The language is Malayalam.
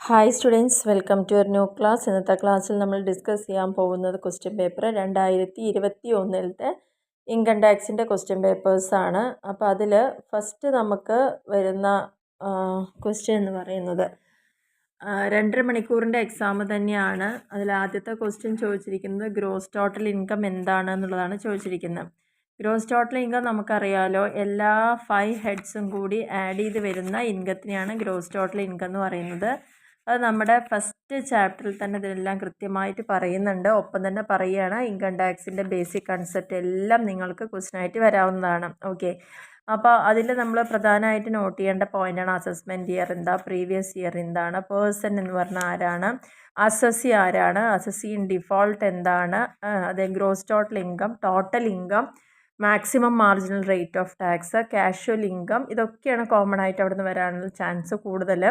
Hi students, welcome to your new class. ഇന്നത്തെ ക്ലാസ്സിൽ നമ്മൾ ഡിസ്കസ് ചെയ്യാൻ പോകുന്നത് ക്വസ്റ്റ്യൻ പേപ്പർ 2021 ഇൻകം ടാക്സിൻ്റെ ക്വസ്റ്റ്യൻ പേപ്പേഴ്സാണ്. അപ്പോൾ അതിൽ ഫസ്റ്റ് നമുക്ക് വരുന്ന ക്വസ്റ്റ്യൻ എന്ന് പറയുന്നത് 2.5 മണിക്കൂറിൻ്റെ എക്സാം തന്നെയാണ്. അതിൽ ആദ്യത്തെ ക്വസ്റ്റ്യൻ ചോദിച്ചിരിക്കുന്നത് ഗ്രോസ് ടോട്ടൽ ഇൻകം എന്താണ് എന്നുള്ളതാണ് ചോദിച്ചിരിക്കുന്നത്. ഗ്രോസ് ടോട്ടൽ ഇൻകം നമുക്കറിയാലോ, എല്ലാ 5 ഹെഡ്സും കൂടി ആഡ് ചെയ്ത് വരുന്ന ഇൻകത്തിനെയാണ് ഗ്രോസ് ടോട്ടൽ ഇൻകം എന്ന് പറയുന്നത്. അത് നമ്മുടെ ഫസ്റ്റ് ചാപ്റ്ററിൽ തന്നെ ഇതെല്ലാം കൃത്യമായിട്ട് പറയുന്നുണ്ട്. ഒപ്പം തന്നെ പറയുകയാണ് ഇൻകം ടാക്സിൻ്റെ ബേസിക് കൺസെപ്റ്റ് എല്ലാം നിങ്ങൾക്ക് ക്വസ്റ്റ്യനായിട്ട് വരാവുന്നതാണ്. ഓക്കെ, അപ്പോൾ അതിൽ നമ്മൾ പ്രധാനമായിട്ട് നോട്ട് ചെയ്യേണ്ട പോയിൻ്റാണ് അസസ്മെൻറ്റ് ഇയർ എന്താ, പ്രീവിയസ് ഇയർ എന്താണ്, പേഴ്സൺ എന്ന് പറഞ്ഞാൽ ആരാണ്, അസസി ആരാണ്, അസസി ഇൻ ഡിഫോൾട്ട് എന്താണ്, അതെ gross total income, total income, maximum marginal rate of tax, casual income, ഇതൊക്കെയാണ് കോമൺ ആയിട്ട് അവിടെ നിന്ന് വരാനുള്ള ചാൻസ് കൂടുതൽ.